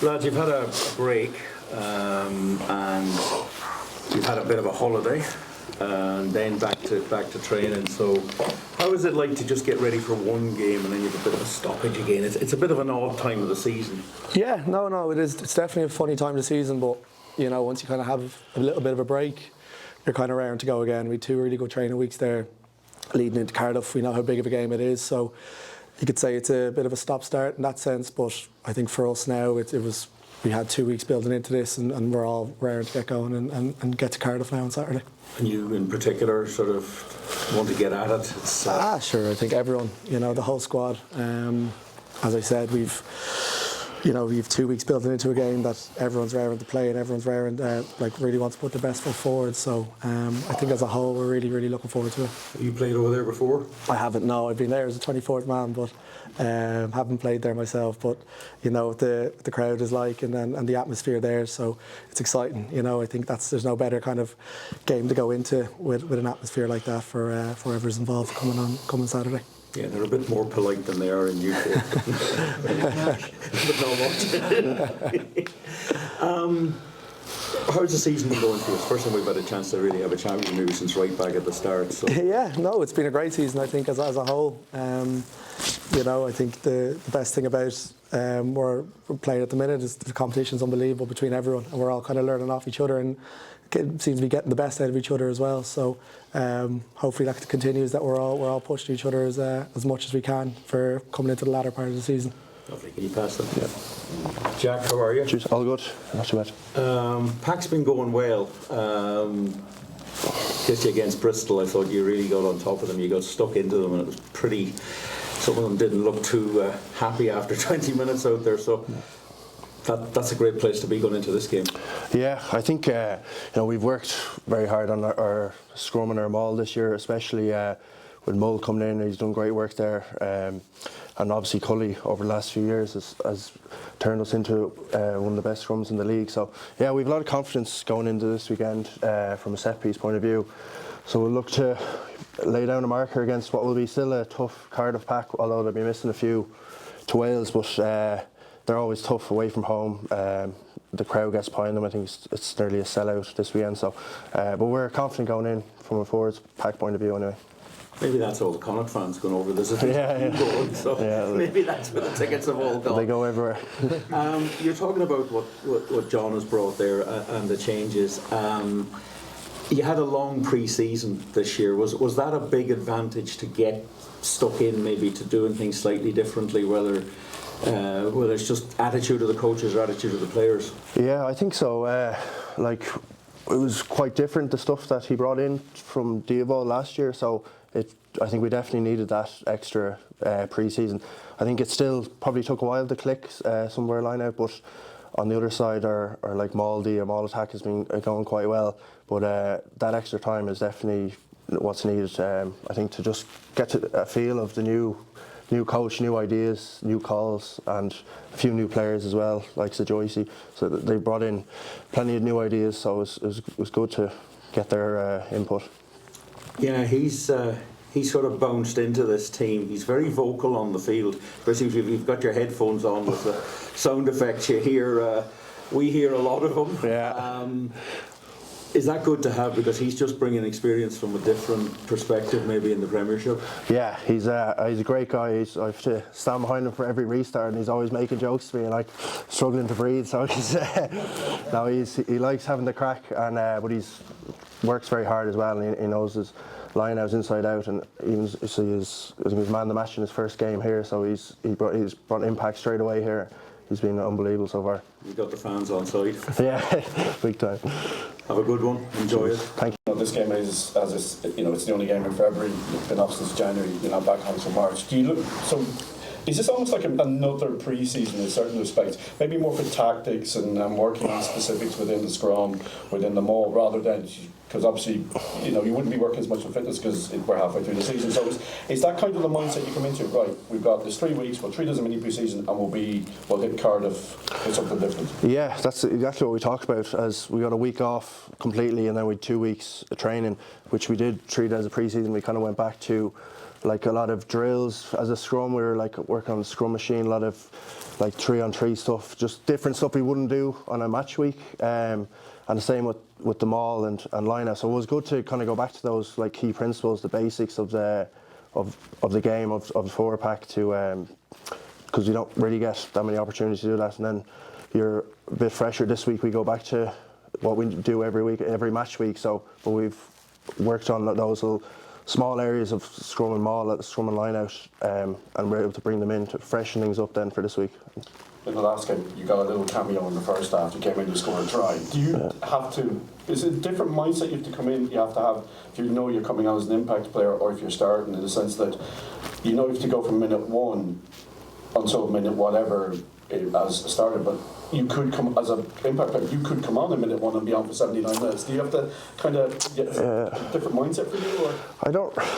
Lads, you've had a break and you've had a bit of a holiday and then back to training. So how is it like to just get ready for one game and then you have a bit of a stoppage again? It's a bit of an odd time of the season. Yeah, no, it is. It's definitely a funny time of the season, but you know, once you kind of have a little bit of a break, you're kind of raring to go again. We had 2 really good training weeks there leading into Cardiff. We know how big of a game it is, so you could say it's a bit of a stop-start in that sense, but I think for us now, we had 2 weeks building into this and we're all raring to get going and get to Cardiff now on Saturday. And you in particular sort of want to get at it? Sure, I think everyone, you know, the whole squad. As I said, we've 2 weeks building into a game that everyone's raring to play and everyone's raring really wants to put their best foot forward. So I think as a whole we're really, really looking forward to it. Have you played over there before? I haven't, no. I've been there as a 24th man, but haven't played there myself. But you know what the crowd is like and the atmosphere there, so it's exciting. You know, I think there's no better kind of game to go into with an atmosphere like that for whoever's involved coming Saturday. Yeah, they're a bit more polite than they are in UK. But not much. How's the season been going for you? It's the first time we've had a chance to really have a chat with you maybe since right back at the start. So. Yeah, no, it's been a great season, I think, as a whole. You know, I think the best thing about we're playing at the minute is the competition's unbelievable between everyone, and we're all kind of learning off each other and seem to be getting the best out of each other as well. So hopefully that continues, that we're all pushing each other as much as we can for coming into the latter part of the season. Lovely. Can you pass that? Yeah. Jack, how are you? Cheers. All good. Not too bad. Pack's been going well. Kissed you against Bristol. I thought you really got on top of them. You got stuck into them, and it was pretty. Some of them didn't look too happy after 20 minutes out there. So. That's a great place to be going into this game. Yeah, I think we've worked very hard on our scrum and our maul this year, especially with Mull coming in. He's done great work there, and obviously Cully over the last few years has turned us into one of the best scrums in the league. So yeah, we've a lot of confidence going into this weekend from a set piece point of view. So we'll look to lay down a marker against what will be still a tough Cardiff pack, although they'll be missing a few to Wales, but. They're always tough away from home. The crowd gets behind them. I think it's nearly a sellout this weekend. So, but we're confident going in from a forwards pack point of view anyway. Maybe that's all the Connacht fans going over this. Going, so maybe that's where the tickets have all gone. They go everywhere. You're talking about what John has brought there and the changes. You had a long pre-season this year. Was that a big advantage to get stuck in, maybe to doing things slightly differently, whether it's just attitude of the coaches or attitude of the players? Yeah, I think so. It was quite different, the stuff that he brought in from Diavo last year, so I think we definitely needed that extra pre-season. I think it still probably took a while to click somewhere line out, but on the other side, our Maldy, our Maul attack has been going quite well, but that extra time is definitely what's needed, I think, to just get a feel of the new coach, new ideas, new calls, and a few new players as well, like Joycey. So they brought in plenty of new ideas, so it was good to get their input. Yeah, he's sort of bounced into this team. He's very vocal on the field, especially if you've got your headphones on with the sound effects you hear. We hear a lot of them. Yeah. Is that good to have, because he's just bringing experience from a different perspective maybe in the Premiership? Yeah, he's a great guy. I have to stand behind him for every restart, and he's always making jokes to me, like struggling to breathe. So he likes having the crack, and but he's works very hard as well, and he knows his line-outs inside out, and even so he was man of the match in his first game here, so he's brought impact straight away here. He's been unbelievable so far. You've got the fans on side. Yeah, big time. Have a good one. Enjoy it. Thank you. This game is, it's the only game in February. You've been off since January. You're not back on till March. Is this almost like another pre-season in certain respects? Maybe more for tactics and working on specifics within the scrum, within the maul, rather than, because obviously, you wouldn't be working as much on fitness because we're halfway through the season. So is that kind of the mindset you come into? Right, we've got this 3 weeks, we'll treat it as a mini pre-season, and we'll hit Cardiff with something different. Yeah, that's exactly what we talked about. As we got a week off completely, and then we had 2 weeks of training, which we did treat as a pre-season. We kind of went back to like a lot of drills as a scrum. We were like working on the scrum machine, a lot of like 3-on-3 stuff, just different stuff we wouldn't do on a match week. And the same with the maul and line out. So it was good to kind of go back to those like key principles, the basics of the game, of the forward pack, to because you don't really get that many opportunities to do that. And then you're a bit fresher this week. We go back to what we do every week, every match week. So, but we've worked on those little small areas of scrum and maul, scrum and line out, and we're able to bring them in to freshen things up then for this week. In the last game, you got a little cameo in the first half. You came in, you scored a try. Do you have to? Is it a different mindset you have to come in? You have to have, if you know you're coming on as an impact player, or if you're starting, in the sense that you know you have to go from minute 1 until minute whatever as a starter, but you could come as an impact player. You could come on in minute 1 and be on for 79 minutes. Do you have to kind of get a different mindset for you? Or?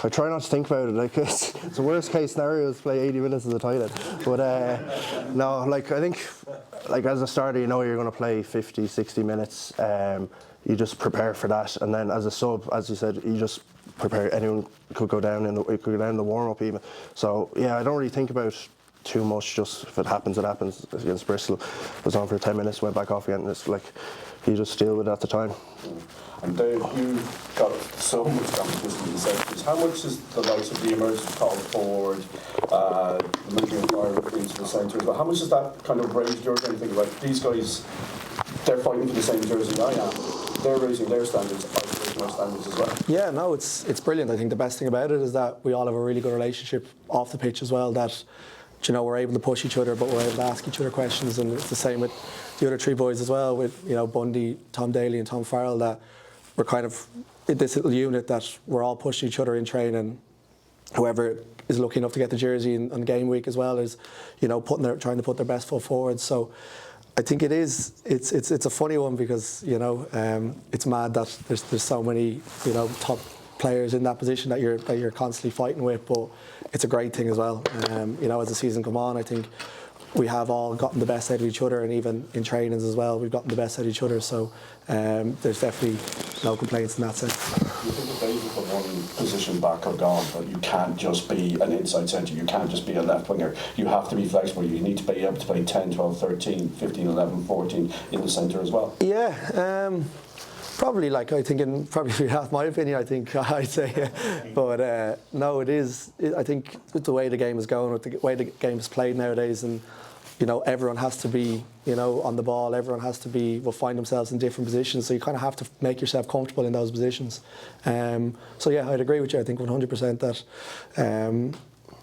I try not to think about it. Like it's the worst case scenario is play 80 minutes as a tight end. But no, like I think, like as a starter, you know you're going to play 50, 60 minutes. You just prepare for that, and then as a sub, as you said, you just prepare. Anyone could go down in the warm up even. So yeah, I don't really think about too much. Just if it happens, it happens. Against Bristol, was on for 10 minutes, went back off again. It's like you just deal with it at the time. And Dave, you've got so much competition in the sectors. How much is the likes of the emergence called forward, the moving fire into the centre as well? How much does that kind of raise your game? Think about these guys, they're fighting for the same jersey I am. They're raising their standards, I'm raising my standards as well. Yeah, no, it's brilliant. I think the best thing about it is that we all have a really good relationship off the pitch as well, that you know, we're able to push each other, but we're able to ask each other questions, and it's the same with the other 3 boys as well, with, you know, Bundy, Tom Daly and Tom Farrell, that we're kind of in this little unit that we're all pushing each other in training. Whoever is lucky enough to get the jersey on game week as well is, you know, trying to put their best foot forward. So I think it's a funny one, because, you know, it's mad that there's so many, you know, top players in that position that you're constantly fighting with, but it's a great thing as well. You know, as the season come on, I think we have all gotten the best out of each other, and even in trainings as well, we've gotten the best out of each other. So there's definitely no complaints in that sense. You think the days of the one position back are gone, but you can't just be an inside centre, you can't just be a left winger, you have to be flexible, you need to be able to play 10, 12, 13, 15, 11, 14 in the centre as well? Yeah, probably, like, I think, in probably half my opinion, I think I'd say, but no, I think with the way the game is going, with the way the game is played nowadays, and you know, everyone has to be, you know, on the ball, everyone has to will find themselves in different positions, so you kind of have to make yourself comfortable in those positions. So yeah, I'd agree with you. I think 100% that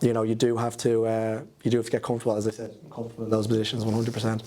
you know, you do have to get comfortable, as I said, comfortable in those positions 100%.